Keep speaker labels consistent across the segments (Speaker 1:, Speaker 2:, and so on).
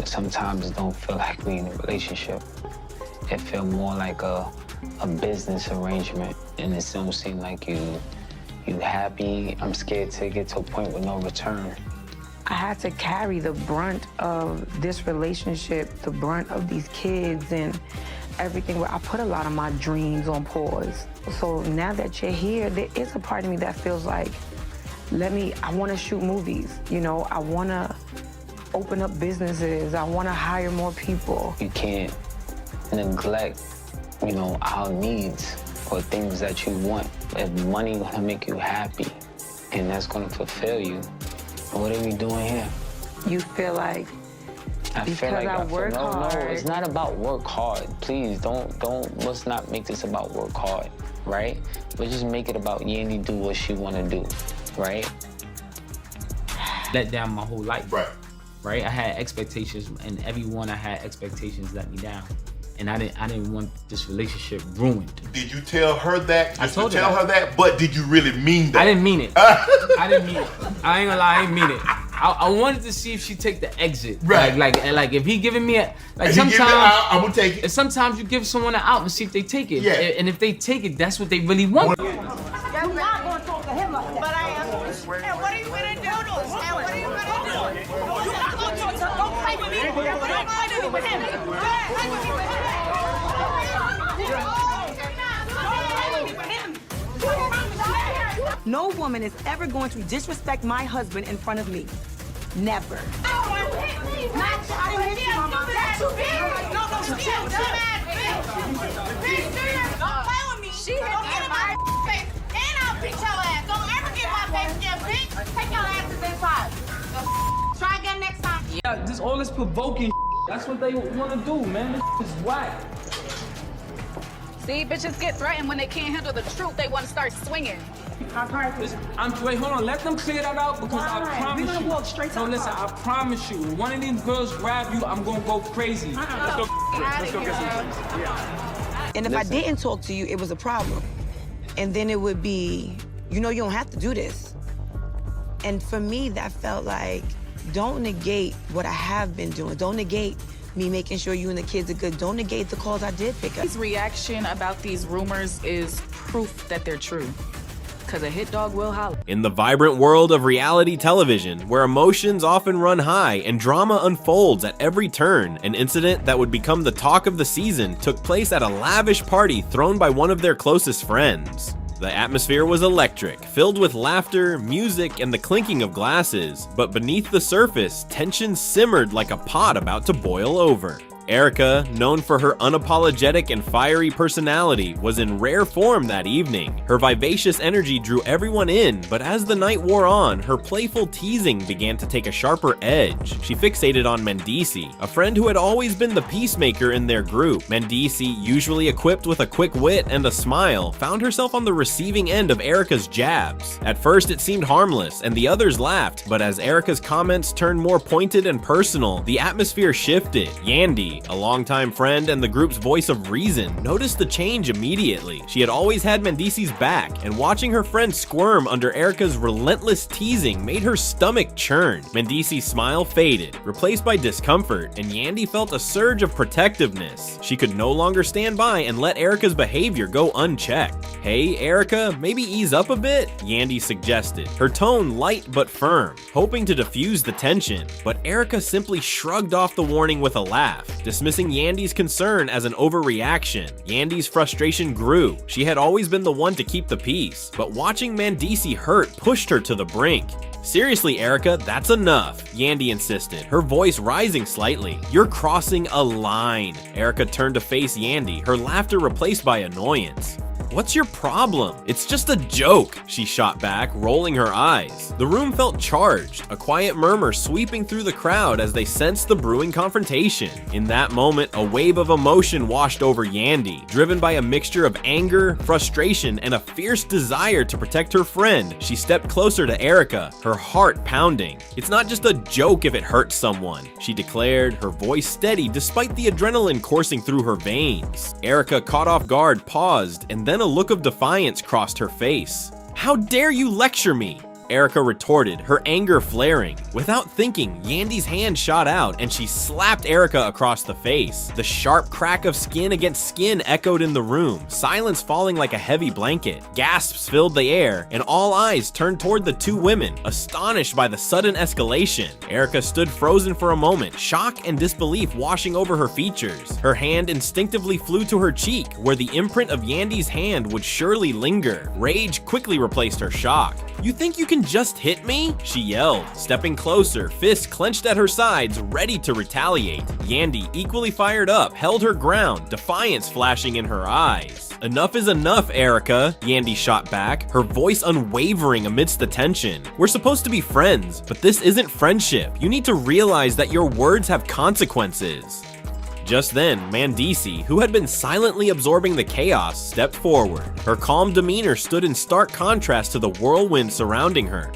Speaker 1: sometimes it don't feel like we in a relationship. It feel more like a business arrangement, and it don't seem like you happy. I'm scared to get to a point with no return.
Speaker 2: I had to carry the brunt of this relationship, the brunt of these kids and everything. I put a lot of my dreams on pause. So now that you're here, there is a part of me that feels like, I want to shoot movies, you know? I want to open up businesses. I want to hire more people.
Speaker 1: You can't neglect, you know, our needs or things that you want. If money gonna make you happy and that's gonna fulfill you, what are we doing here?
Speaker 2: You feel like I work hard.
Speaker 1: No, it's not about work hard. Please let's not make this about work hard, right? Let's just make it about Yandy do what she wanna do, right?
Speaker 3: Let down my whole life.
Speaker 4: Right.
Speaker 3: I had expectations, and everyone I had expectations let me down. And I didn't want this relationship ruined.
Speaker 4: Did you tell her that?
Speaker 3: I told
Speaker 4: her that, but did you really mean that?
Speaker 3: I didn't mean it. I didn't mean it. I ain't gonna lie, I didn't mean it. I wanted to see if she take the exit.
Speaker 4: Right.
Speaker 3: Like if he giving me sometimes
Speaker 4: I'm gonna take it.
Speaker 3: Sometimes you give someone an out and see if they take it.
Speaker 4: Yeah.
Speaker 3: And if they take it, that's what they really want.
Speaker 5: You're not going to talk to him like that. But I am. And what are you going to do? And what are you going to do? You're not going to talk to him. Don't play with me. Don't play with him. Don't play with me with him. No woman is ever going to disrespect my husband in front of me. Never. She hit me in my face, and I'll beat your ass. Don't ever get my face again, bitch. Take your asses inside. Try again next time.
Speaker 3: Yeah, just all this provoking. That's what they want to do, man. This is whack.
Speaker 6: See, bitches get threatened when they can't handle the truth. They want to start swinging.
Speaker 3: Wait, hold on. Let them clear that out because I promise
Speaker 5: We're gonna walk straight to
Speaker 3: No,
Speaker 5: the
Speaker 3: listen,
Speaker 5: car.
Speaker 3: I promise you. When one of these girls grab you, I'm gonna go crazy.
Speaker 4: Let's go get some drinks. Yeah.
Speaker 7: And if I didn't talk to you, it was a problem. And then it would be, you know, you don't have to do this. And for me, that felt like, don't negate what I have been doing. Don't negate me making sure you and the kids are good. Don't negate the calls I did pick up.
Speaker 6: His reaction about these rumors is proof that they're true. Because a hit dog will holler.
Speaker 8: In the vibrant world of reality television, where emotions often run high and drama unfolds at every turn, an incident that would become the talk of the season took place at a lavish party thrown by one of their closest friends. The atmosphere was electric, filled with laughter, music, and the clinking of glasses, but beneath the surface, tension simmered like a pot about to boil over. Erika, known for her unapologetic and fiery personality, was in rare form that evening. Her vivacious energy drew everyone in, but as the night wore on, her playful teasing began to take a sharper edge. She fixated on Mendeecees, a friend who had always been the peacemaker in their group. Mendeecees, usually equipped with a quick wit and a smile, found herself on the receiving end of Erika's jabs. At first it seemed harmless, and the others laughed, but as Erika's comments turned more pointed and personal, the atmosphere shifted. Yandy, a longtime friend and the group's voice of reason, noticed the change immediately. She had always had Mendeecees' back, and watching her friend squirm under Erika's relentless teasing made her stomach churn. Mendeecees' smile faded, replaced by discomfort, and Yandy felt a surge of protectiveness. She could no longer stand by and let Erika's behavior go unchecked. "Hey, Erika, maybe ease up a bit?" Yandy suggested, her tone light but firm, hoping to diffuse the tension. But Erika simply shrugged off the warning with a laugh, dismissing Yandy's concern as an overreaction. Yandy's frustration grew. She had always been the one to keep the peace, but watching Mendeecees hurt pushed her to the brink. "Seriously, Erika, that's enough," Yandy insisted, her voice rising slightly. "You're crossing a line." Erika turned to face Yandy, her laughter replaced by annoyance. "What's your problem? It's just a joke," she shot back, rolling her eyes. The room felt charged, a quiet murmur sweeping through the crowd as they sensed the brewing confrontation. In that moment, a wave of emotion washed over Yandy, driven by a mixture of anger, frustration, and a fierce desire to protect her friend. She stepped closer to Erika, her heart pounding. "It's not just a joke if it hurts someone," she declared, her voice steady despite the adrenaline coursing through her veins. Erika, caught off guard, paused, and then a look of defiance crossed her face. "How dare you lecture me? Erika retorted, her anger flaring. Without thinking, Yandy's hand shot out and she slapped Erika across the face. The sharp crack of skin against skin echoed in the room, silence falling like a heavy blanket. Gasps filled the air, and all eyes turned toward the two women, astonished by the sudden escalation. Erika stood frozen for a moment, shock and disbelief washing over her features. Her hand instinctively flew to her cheek, where the imprint of Yandy's hand would surely linger. Rage quickly replaced her shock. "You think you can just hit me?" she yelled, stepping closer, fists clenched at her sides, ready to retaliate. Yandy, equally fired up, held her ground, defiance flashing in her eyes. "Enough is enough, Erika," Yandy shot back, her voice unwavering amidst the tension. "We're supposed to be friends, but this isn't friendship. You need to realize that your words have consequences." Just then, Mendeecees, who had been silently absorbing the chaos, stepped forward. Her calm demeanor stood in stark contrast to the whirlwind surrounding her.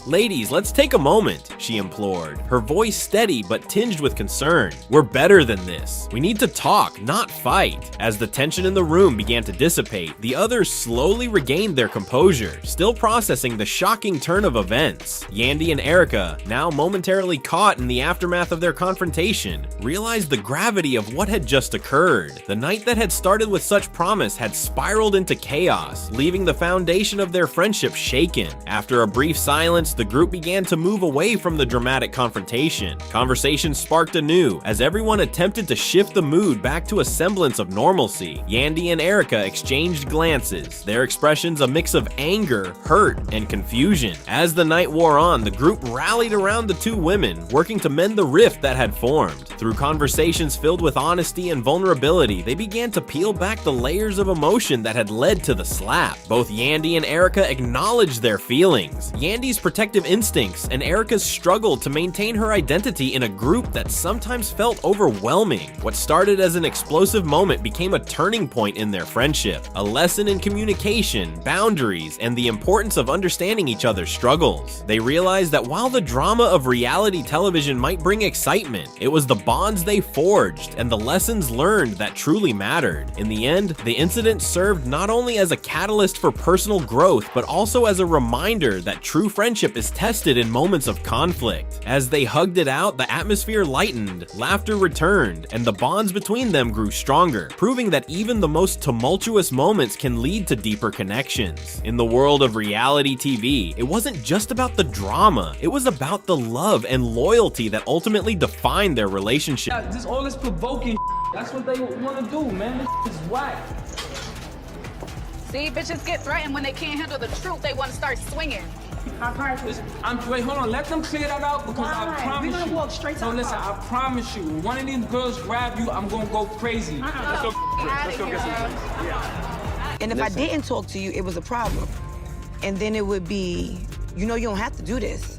Speaker 8: "Ladies, let's take a moment," she implored, her voice steady but tinged with concern. "We're better than this. We need to talk, not fight." As the tension in the room began to dissipate, the others slowly regained their composure, still processing the shocking turn of events. Yandy and Erika, now momentarily caught in the aftermath of their confrontation, realized the gravity of what had just occurred. The night that had started with such promise had spiraled into chaos, leaving the foundation of their friendship shaken. After a brief silence, the group began to move away from the dramatic confrontation. Conversation sparked anew as everyone attempted to shift the mood back to a semblance of normalcy. Yandy and Erika exchanged glances, their expressions a mix of anger, hurt, and confusion. As the night wore on, the group rallied around the two women, working to mend the rift that had formed. Through conversations filled with honesty and vulnerability, they began to peel back the layers of emotion that had led to the slap. Both Yandy and Erika acknowledged their feelings. Yandy's protective instincts and Erika's struggle to maintain her identity in a group that sometimes felt overwhelming. What started as an explosive moment became a turning point in their friendship, a lesson in communication, boundaries, and the importance of understanding each other's struggles. They realized that while the drama of reality television might bring excitement, it was the bonds they forged and the lessons learned that truly mattered. In the end, the incident served not only as a catalyst for personal growth, but also as a reminder that true friendship is tested in moments of conflict. As they hugged it out, the atmosphere lightened, laughter returned, and the bonds between them grew stronger, proving that even the most tumultuous moments can lead to deeper connections. In the world of reality TV, it wasn't just about the drama, it was about the love and loyalty that ultimately defined their relationship.
Speaker 3: Just all this provoking that's what they want to do, man. This is whack.
Speaker 6: See, bitches get threatened when they can't handle the truth. They want to start swinging.
Speaker 3: Wait, hold on. Let them clear that out because I promise
Speaker 5: We're gonna walk straight to
Speaker 3: No,
Speaker 5: the
Speaker 3: listen,
Speaker 5: car.
Speaker 3: I promise you, when one of these girls grab you, I'm gonna go crazy.
Speaker 4: Let's go get some drinks. Yeah.
Speaker 7: And if I didn't talk to you, it was a problem. And then it would be, you know, you don't have to do this.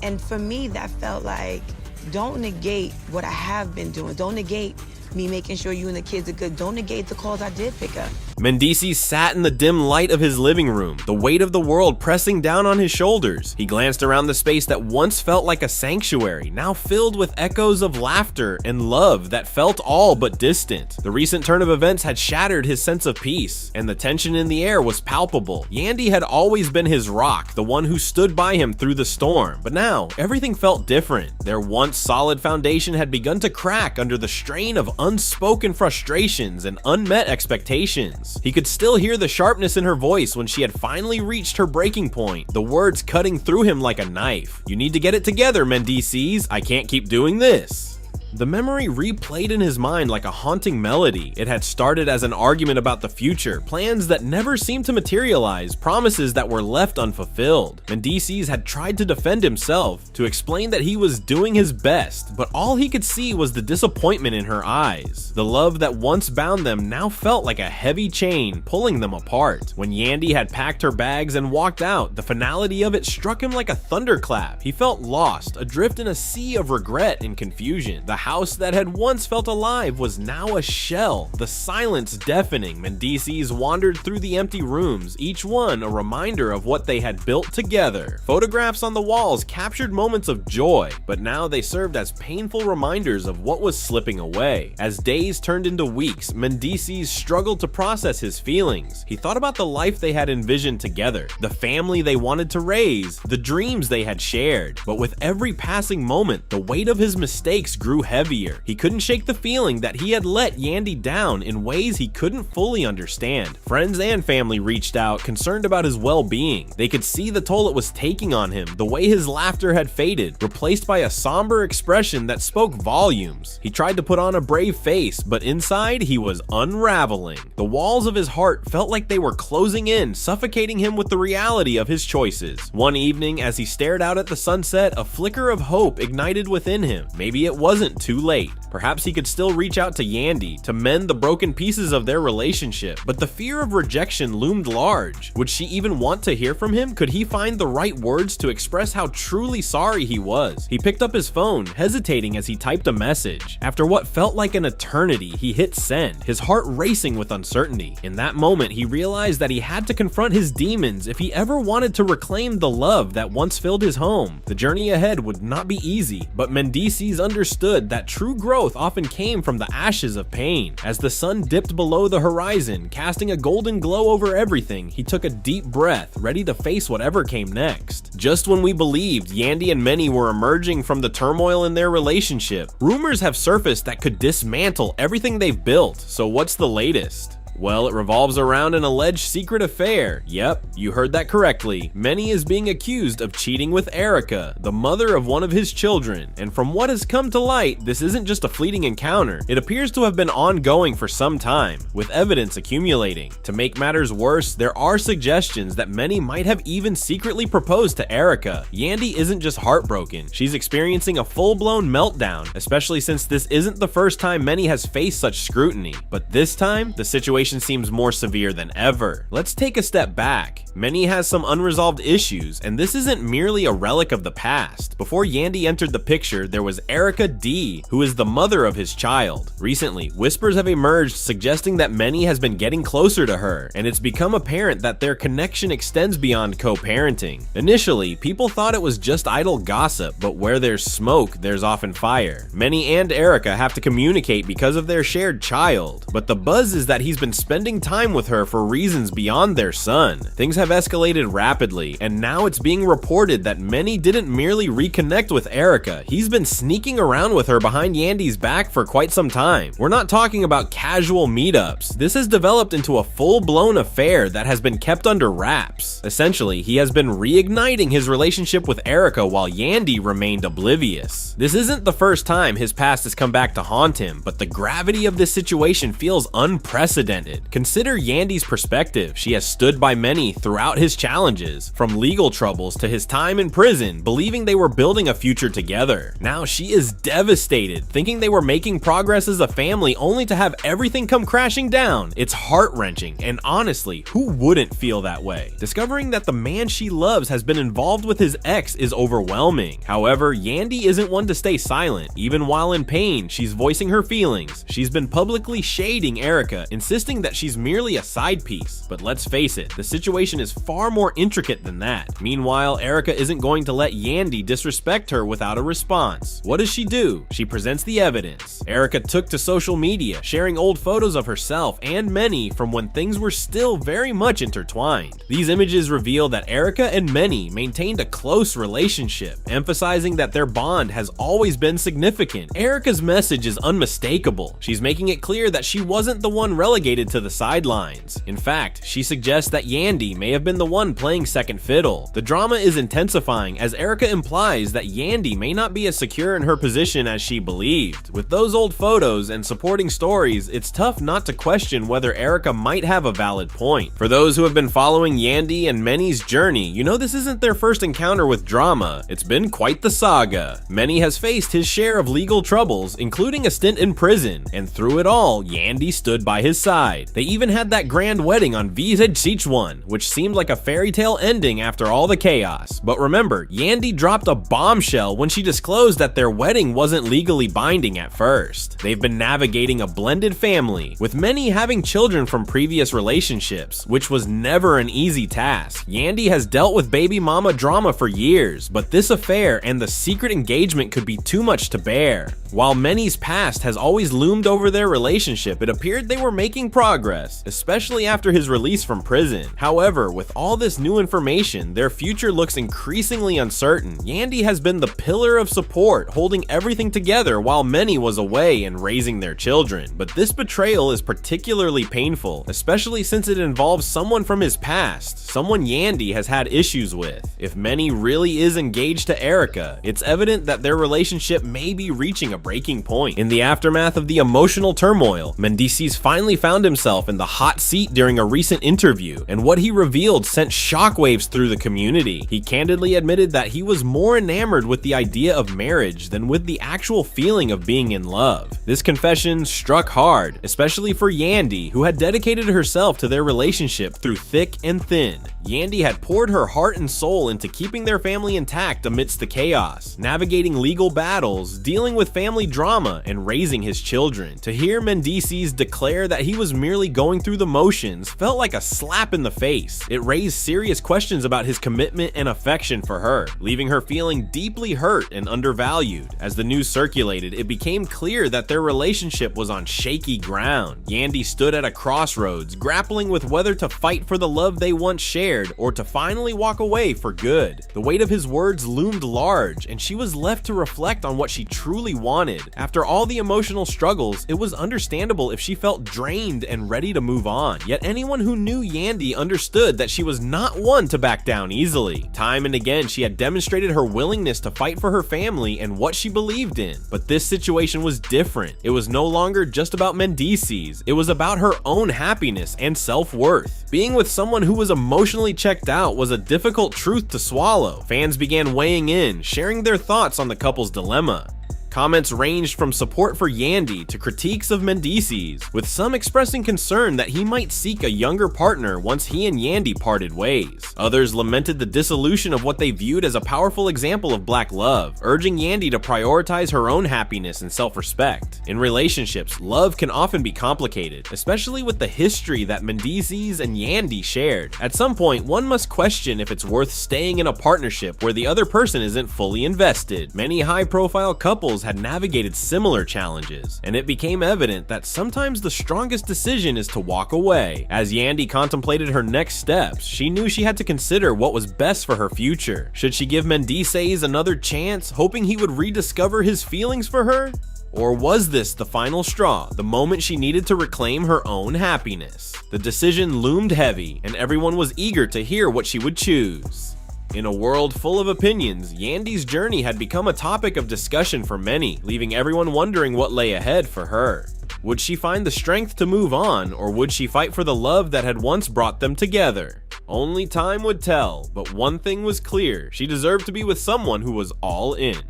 Speaker 7: And for me, that felt like, don't negate what I have been doing. Don't negate me making sure you and the kids are good. Don't negate the calls I did pick up.
Speaker 8: Mendeecees sat in the dim light of his living room, the weight of the world pressing down on his shoulders. He glanced around the space that once felt like a sanctuary, now filled with echoes of laughter and love that felt all but distant. The recent turn of events had shattered his sense of peace, and the tension in the air was palpable. Yandy had always been his rock, the one who stood by him through the storm, but now everything felt different. Their once solid foundation had begun to crack under the strain of unspoken frustrations and unmet expectations. He could still hear the sharpness in her voice when she had finally reached her breaking point, the words cutting through him like a knife. "You need to get it together, Mendeecees. I can't keep doing this." The memory replayed in his mind like a haunting melody. It had started as an argument about the future, plans that never seemed to materialize, promises that were left unfulfilled. Mendeecees had tried to defend himself, to explain that he was doing his best, but all he could see was the disappointment in her eyes. The love that once bound them now felt like a heavy chain, pulling them apart. When Yandy had packed her bags and walked out, the finality of it struck him like a thunderclap. He felt lost, adrift in a sea of regret and confusion. The house that had once felt alive was now a shell, the silence deafening. Mendeecees wandered through the empty rooms, each one a reminder of what they had built together. Photographs on the walls captured moments of joy, but now they served as painful reminders of what was slipping away. As days turned into weeks, Mendeecees struggled to process his feelings. He thought about the life they had envisioned together, the family they wanted to raise, the dreams they had shared. But with every passing moment, the weight of his mistakes grew heavier. He couldn't shake the feeling that he had let Yandy down in ways he couldn't fully understand. Friends and family reached out, concerned about his well-being. They could see the toll it was taking on him, the way his laughter had faded, replaced by a somber expression that spoke volumes. He tried to put on a brave face, but inside he was unraveling. The walls of his heart felt like they were closing in, suffocating him with the reality of his choices. One evening, as he stared out at the sunset, a flicker of hope ignited within him. Maybe it wasn't too late. Perhaps he could still reach out to Yandy to mend the broken pieces of their relationship, but the fear of rejection loomed large. Would she even want to hear from him? Could he find the right words to express how truly sorry he was? He picked up his phone, hesitating as he typed a message. After what felt like an eternity, he hit send, his heart racing with uncertainty. In that moment, he realized that he had to confront his demons if he ever wanted to reclaim the love that once filled his home. The journey ahead would not be easy, but Mendeecees understood that true growth often came from the ashes of pain. As the sun dipped below the horizon, casting a golden glow over everything, he took a deep breath, ready to face whatever came next. Just when we believed Yandy and Menny were emerging from the turmoil in their relationship, rumors have surfaced that could dismantle everything they've built. So what's the latest? Well, it revolves around an alleged secret affair. Yep, you heard that correctly. Menny is being accused of cheating with Erika, the mother of one of his children. And from what has come to light, this isn't just a fleeting encounter. It appears to have been ongoing for some time, with evidence accumulating. To make matters worse, there are suggestions that Menny might have even secretly proposed to Erika. Yandy isn't just heartbroken, she's experiencing a full-blown meltdown, especially since this isn't the first time Menny has faced such scrutiny. But this time, the situation seems more severe than ever. Let's take a step back. Menny has some unresolved issues, and this isn't merely a relic of the past. Before Yandy entered the picture, there was Erika D, who is the mother of his child. Recently, whispers have emerged suggesting that Menny has been getting closer to her, and it's become apparent that their connection extends beyond co-parenting. Initially, people thought it was just idle gossip, but where there's smoke, there's often fire. Menny and Erika have to communicate because of their shared child, but the buzz is that he's been spending time with her for reasons beyond their son. Things have escalated rapidly, and now it's being reported that Menny didn't merely reconnect with Erika, he's been sneaking around with her behind Yandy's back for quite some time. We're not talking about casual meetups. This has developed into a full-blown affair that has been kept under wraps. Essentially, he has been reigniting his relationship with Erika while Yandy remained oblivious. This isn't the first time his past has come back to haunt him, but the gravity of this situation feels unprecedented. Consider Yandy's perspective. She has stood by Menny throughout his challenges, from legal troubles to his time in prison, believing they were building a future together. Now she is devastated, thinking they were making progress as a family only to have everything come crashing down. It's heart-wrenching, and honestly, who wouldn't feel that way? Discovering that the man she loves has been involved with his ex is overwhelming. However, Yandy isn't one to stay silent. Even while in pain, she's voicing her feelings. She's been publicly shading Erika, insisting that she's merely a side piece. But let's face it, the situation is far more intricate than that. Meanwhile, Erika isn't going to let Yandy disrespect her without a response. What does she do? She presents the evidence. Erika took to social media, sharing old photos of herself and Menny from when things were still very much intertwined. These images reveal that Erika and Menny maintained a close relationship, emphasizing that their bond has always been significant. Erika's message is unmistakable. She's making it clear that she wasn't the one relegated to the sidelines. In fact, she suggests that Yandy may have been the one playing second fiddle. The drama is intensifying as Erika implies that Yandy may not be as secure in her position as she believed. With those old photos and supporting stories, it's tough not to question whether Erika might have a valid point. For those who have been following Yandy and Menny's journey, you know this isn't their first encounter with drama. It's been quite the saga. Menny has faced his share of legal troubles, including a stint in prison, and through it all, Yandy stood by his side. bride. They even had that grand wedding on Mendeecees, which seemed like a fairy tale ending after all the chaos. But remember, Yandy dropped a bombshell when she disclosed that their wedding wasn't legally binding at first. They've been navigating a blended family, with many having children from previous relationships, which was never an easy task. Yandy has dealt with baby mama drama for years, but this affair and the secret engagement could be too much to bear. While many's past has always loomed over their relationship, it appeared they were making progress, especially after his release from prison. However, with all this new information, their future looks increasingly uncertain. Yandy has been the pillar of support, holding everything together while Menny was away and raising their children. But this betrayal is particularly painful, especially since it involves someone from his past, someone Yandy has had issues with. If Menny really is engaged to Erika, it's evident that their relationship may be reaching a breaking point. In the aftermath of the emotional turmoil, Mendeecees finally found himself in the hot seat during a recent interview, and what he revealed sent shockwaves through the community. He candidly admitted that he was more enamored with the idea of marriage than with the actual feeling of being in love. This confession struck hard, especially for Yandy, who had dedicated herself to their relationship through thick and thin. Yandy had poured her heart and soul into keeping their family intact amidst the chaos, navigating legal battles, dealing with family drama, and raising his children. To hear Mendeecees declare that he was merely going through the motions felt like a slap in the face. It raised serious questions about his commitment and affection for her, leaving her feeling deeply hurt and undervalued. As the news circulated, it became clear that their relationship was on shaky ground. Yandy stood at a crossroads, grappling with whether to fight for the love they once shared or to finally walk away for good. The weight of his words loomed large, and she was left to reflect on what she truly wanted. After all the emotional struggles, it was understandable if she felt drained and ready to move on. Yet anyone who knew Yandy understood that she was not one to back down easily. Time and again, she had demonstrated her willingness to fight for her family and what she believed in. But this situation was different. It was no longer just about Mendeecees. It was about her own happiness and self-worth. Being with someone who was emotionally checked out was a difficult truth to swallow. Fans began weighing in, sharing their thoughts on the couple's dilemma. Comments ranged from support for Yandy to critiques of Mendeecees, with some expressing concern that he might seek a younger partner once he and Yandy parted ways. Others lamented the dissolution of what they viewed as a powerful example of black love, urging Yandy to prioritize her own happiness and self-respect. In relationships, love can often be complicated, especially with the history that Mendeecees and Yandy shared. At some point, one must question if it's worth staying in a partnership where the other person isn't fully invested. Many high-profile couples had navigated similar challenges, and it became evident that sometimes the strongest decision is to walk away. As Yandy contemplated her next steps, she knew she had to consider what was best for her future. Should she give Mendeecees another chance, hoping he would rediscover his feelings for her? Or was this the final straw, the moment she needed to reclaim her own happiness? The decision loomed heavy, and everyone was eager to hear what she would choose. In a world full of opinions, Yandy's journey had become a topic of discussion for many, leaving everyone wondering what lay ahead for her. Would she find the strength to move on, or would she fight for the love that had once brought them together? Only time would tell, but one thing was clear: she deserved to be with someone who was all in.